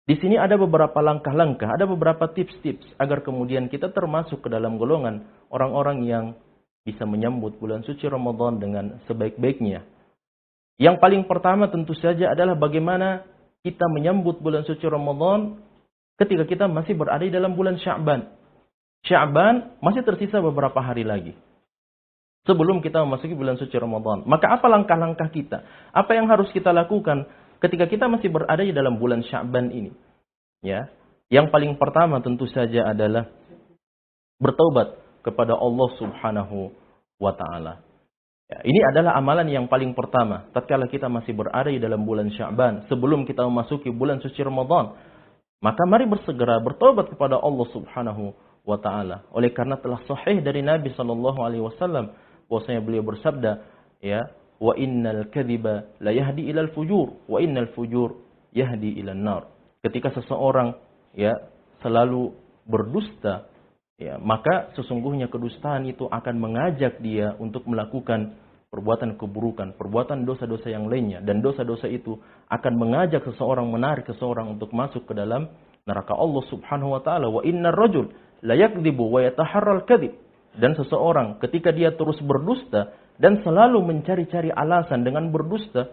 Di sini ada beberapa langkah-langkah, ada beberapa tips-tips agar kemudian kita termasuk ke dalam golongan orang-orang yang bisa menyambut bulan suci Ramadan dengan sebaik-baiknya. Yang paling pertama tentu saja adalah bagaimana kita menyambut bulan suci Ramadan ketika kita masih berada di dalam bulan Sya'ban. Sya'ban masih tersisa beberapa hari lagi sebelum kita memasuki bulan suci Ramadan. Maka apa langkah-langkah kita? Apa yang harus kita lakukan ketika kita masih berada di dalam bulan Sya'ban ini? Ya. Yang paling pertama tentu saja adalah bertaubat kepada Allah Subhanahu wa taala. Ya, ini adalah amalan yang paling pertama tatkala kita masih berada di dalam bulan Sya'ban sebelum kita memasuki bulan suci Ramadan. Maka mari bersegera bertaubat kepada Allah Subhanahu wa taala. Oleh karena telah sahih dari Nabi sallallahu alaihi wasallam bahwasanya beliau bersabda, ya, wa innal kadhiba la yahdi ilal fujur wa innal fujur yahdi ilan nar. Ketika seseorang ya selalu berdusta, ya, maka sesungguhnya kedustaan itu akan mengajak dia untuk melakukan perbuatan keburukan, perbuatan dosa-dosa yang lainnya, dan dosa-dosa itu akan mengajak seseorang, menarik seseorang untuk masuk ke dalam neraka Allah Subhanahu wa taala. Wa innar rajul la yakdzibu wa yataharral kadzib. Dan seseorang ketika dia terus berdusta dan selalu mencari-cari alasan dengan berdusta,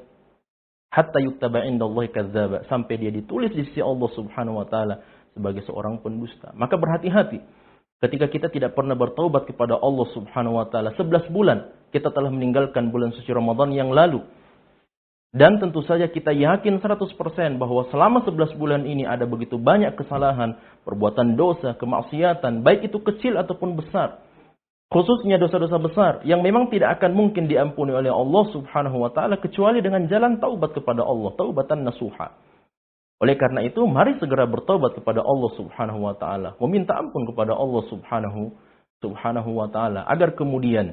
hatta yuktaba indallahi kadzdzaba, sampai dia ditulis di sisi Allah Subhanahu wa taala sebagai seorang pendusta. Maka berhati-hati ketika kita tidak pernah bertaubat kepada Allah Subhanahu wa taala. 11 bulan kita telah meninggalkan bulan suci Ramadan yang lalu. Dan tentu saja kita yakin 100% bahwa selama 11 bulan ini ada begitu banyak kesalahan, perbuatan dosa, kemaksiatan, baik itu kecil ataupun besar. Khususnya dosa-dosa besar yang memang tidak akan mungkin diampuni oleh Allah Subhanahu wa taala kecuali dengan jalan taubat kepada Allah, taubatan nasuha. Oleh karena itu, mari segera bertobat kepada Allah Subhanahu wa taala, meminta ampun kepada Allah Subhanahu wa taala agar kemudian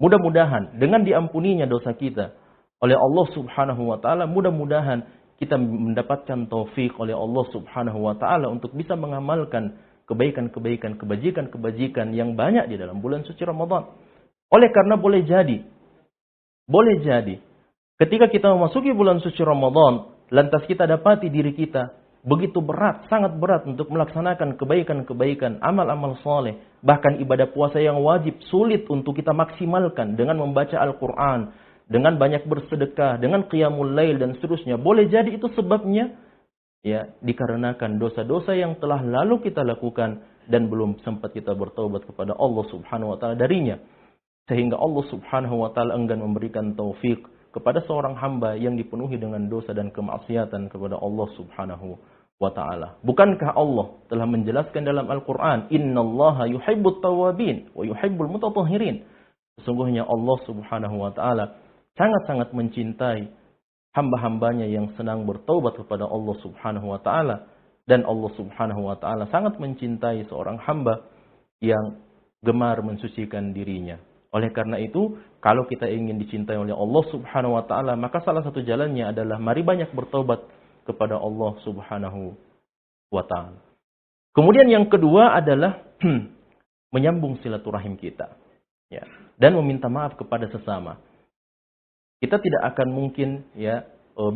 mudah-mudahan dengan diampuninya dosa kita oleh Allah Subhanahu wa taala, mudah-mudahan kita mendapatkan taufik oleh Allah Subhanahu wa taala untuk bisa mengamalkan kebaikan-kebaikan, kebajikan-kebajikan yang banyak di dalam bulan suci Ramadan. Oleh karena boleh jadi ketika kita memasuki bulan suci Ramadan, lantas kita dapati diri kita begitu berat, sangat berat untuk melaksanakan kebaikan-kebaikan, amal-amal soleh, bahkan ibadah puasa yang wajib sulit untuk kita maksimalkan dengan membaca Al-Quran, dengan banyak bersedekah, dengan qiyamul lail dan seterusnya. Boleh jadi itu sebabnya ya dikarenakan dosa-dosa yang telah lalu kita lakukan dan belum sempat kita bertaubat kepada Allah Subhanahu wa taala darinya. Sehingga Allah Subhanahu wa taala enggan memberikan taufik kepada seorang hamba yang dipenuhi dengan dosa dan kemaksiatan kepada Allah Subhanahu wa taala. Bukankah Allah telah menjelaskan dalam Al-Qur'an, "Innallaha yuhibbut tawwabin wa yuhibbul mutatahhirin." Sesungguhnya Allah Subhanahu wa taala sangat-sangat mencintai hamba-hambanya yang senang bertaubat kepada Allah Subhanahu wa taala, dan Allah Subhanahu wa taala sangat mencintai seorang hamba yang gemar mensucikan dirinya. Oleh karena itu, kalau kita ingin dicintai oleh Allah Subhanahu wa taala, maka salah satu jalannya adalah mari banyak bertaubat kepada Allah Subhanahu wa taala. Kemudian yang kedua adalah menyambung silaturahim kita, ya, dan meminta maaf kepada sesama. Kita tidak akan mungkin ya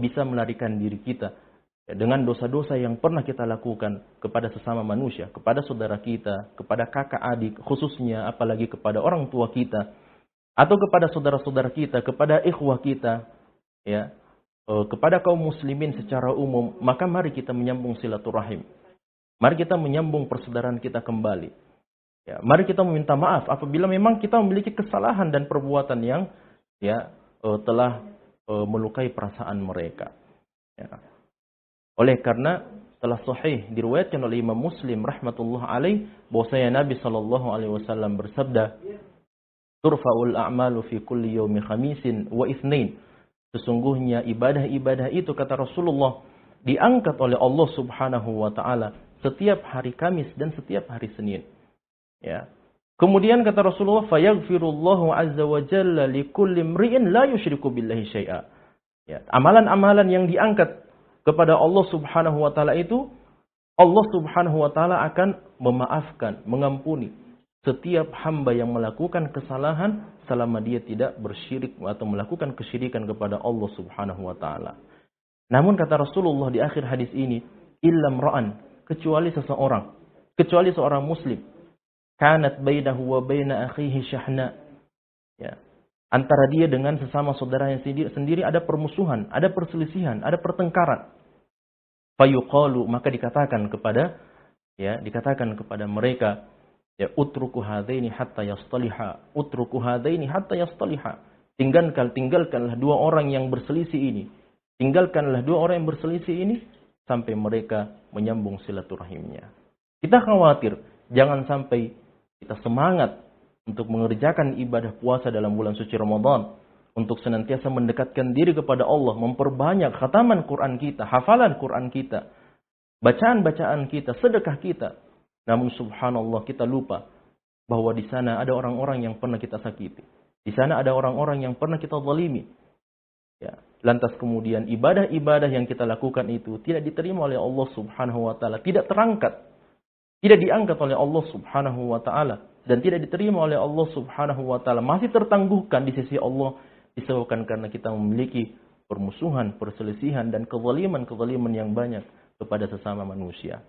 bisa melarikan diri kita ya, dengan dosa-dosa yang pernah kita lakukan kepada sesama manusia, kepada saudara kita, kepada kakak adik, khususnya apalagi kepada orang tua kita, atau kepada saudara-saudara kita, kepada ikhwah kita, ya, kepada kaum muslimin secara umum. Maka mari kita menyambung silaturahim. Mari kita menyambung persaudaraan kita kembali. Ya, mari kita meminta maaf apabila memang kita memiliki kesalahan dan perbuatan yang ya telah melukai perasaan mereka. Ya. Oleh karena telah sahih diriwayatkan oleh Imam Muslim rahmatullah alaih bahwasanya Nabi sallallahu alaihi wasallam bersabda, "Turfa'ul a'malu fi kulli yaumi khamisin wa itsnain." Sesungguhnya ibadah-ibadah itu kata Rasulullah diangkat oleh Allah Subhanahu wa taala setiap hari Kamis dan setiap hari Senin. Ya. Kemudian kata Rasulullah, "Fayaghfirullahu azza wa jalla likulli imri'in la yusyriku billahi syai'a." Ya, amalan-amalan yang diangkat kepada Allah Subhanahu wa taala itu, Allah Subhanahu wa taala akan memaafkan, mengampuni setiap hamba yang melakukan kesalahan selama dia tidak bersyirik atau melakukan kesyirikan kepada Allah Subhanahu wa taala. Namun kata Rasulullah di akhir hadis ini, illam ra'an, kecuali seorang muslim, kanat bainahu wa baina akhihi syahna, ya, antara dia dengan sesama saudaranya sendiri ada permusuhan, ada perselisihan, ada pertengkaran. Fayuqalu, maka dikatakan kepada mereka, ya, utruku hadaini hatta yastaliha, utruku hadaini hatta yastaliha. Tinggalkanlah dua orang yang berselisih ini. Tinggalkanlah dua orang yang berselisih ini sampai mereka menyambung silaturahimnya. Kita khawatir jangan sampai kita semangat untuk mengerjakan ibadah puasa dalam bulan suci Ramadan, untuk senantiasa mendekatkan diri kepada Allah, memperbanyak khataman Quran kita, hafalan Quran kita, bacaan-bacaan kita, sedekah kita. Namun subhanallah kita lupa bahwa di sana ada orang-orang yang pernah kita sakiti. Di sana ada orang-orang yang pernah kita zalimi. Ya, lantas kemudian ibadah-ibadah yang kita lakukan itu tidak diterima oleh Allah Subhanahu wa taala, tidak terangkat, tidak diangkat oleh Allah Subhanahu wa taala, dan tidak diterima oleh Allah Subhanahu wa taala, masih tertangguhkan di sisi Allah disebabkan karena kita memiliki permusuhan, perselisihan dan kezaliman yang banyak kepada sesama manusia.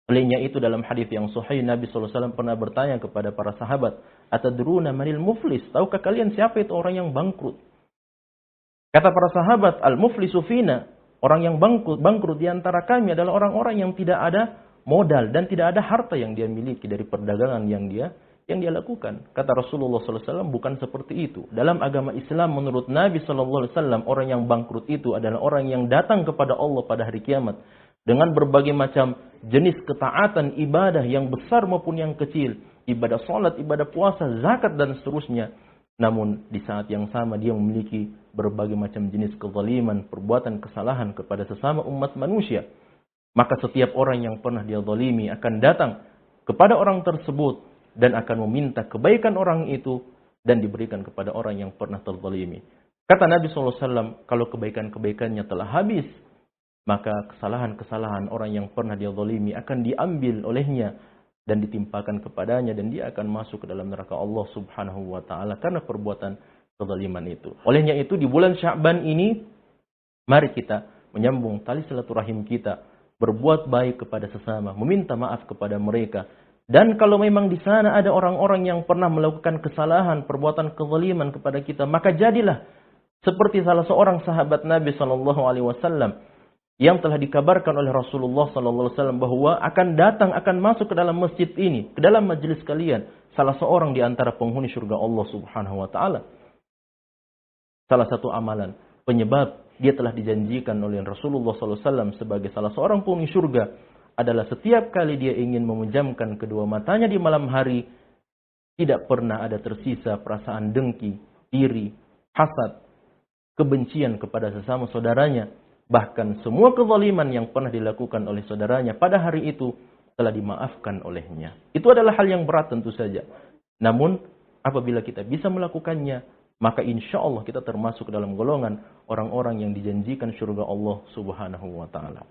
Olehnya itu dalam hadis yang sahih Nabi SAW pernah bertanya kepada para sahabat, atadruna manil muflis? Tahukah kalian siapa itu orang yang bangkrut? Kata para sahabat, al-muflisu fina, orang yang bangkrut di antara kami adalah orang-orang yang tidak ada modal dan tidak ada harta yang dia miliki dari perdagangan yang dia lakukan. Kata Rasulullah SAW, bukan seperti itu. Dalam agama Islam menurut Nabi SAW, orang yang bangkrut itu adalah orang yang datang kepada Allah pada hari kiamat dengan berbagai macam jenis ketaatan ibadah yang besar maupun yang kecil, ibadah salat, ibadah puasa, zakat dan seterusnya. Namun di saat yang sama dia memiliki berbagai macam jenis kezaliman, perbuatan kesalahan kepada sesama umat manusia. Maka setiap orang yang pernah dia zalimi akan datang kepada orang tersebut dan akan meminta kebaikan orang itu dan diberikan kepada orang yang pernah terzalimi. Kata Nabi SAW, kalau kebaikan-kebaikannya telah habis, maka kesalahan-kesalahan orang yang pernah dia zalimi akan diambil olehnya dan ditimpakan kepadanya, dan dia akan masuk ke dalam neraka Allah Subhanahu wa taala karena perbuatan kezaliman itu. Olehnya itu di bulan Sya'ban ini mari kita menyambung tali silaturahim kita, berbuat baik kepada sesama, meminta maaf kepada mereka. Dan kalau memang di sana ada orang-orang yang pernah melakukan kesalahan, perbuatan kezaliman kepada kita, maka jadilah seperti salah seorang sahabat Nabi SAW yang telah dikabarkan oleh Rasulullah SAW bahwa akan masuk ke dalam masjid ini, ke dalam majelis kalian, salah seorang di antara penghuni surga Allah Subhanahu wa taala. Salah satu amalan penyebab dia telah dijanjikan oleh Rasulullah SAW sebagai salah seorang penghuni surga adalah setiap kali dia ingin memejamkan kedua matanya di malam hari, tidak pernah ada tersisa perasaan dengki, iri, hasad, kebencian kepada sesama saudaranya. Bahkan semua kezaliman yang pernah dilakukan oleh saudaranya pada hari itu telah dimaafkan olehnya. Itu adalah hal yang berat tentu saja. Namun apabila kita bisa melakukannya, maka insya Allah kita termasuk dalam golongan orang-orang yang dijanjikan surga Allah Subhanahu wa taala.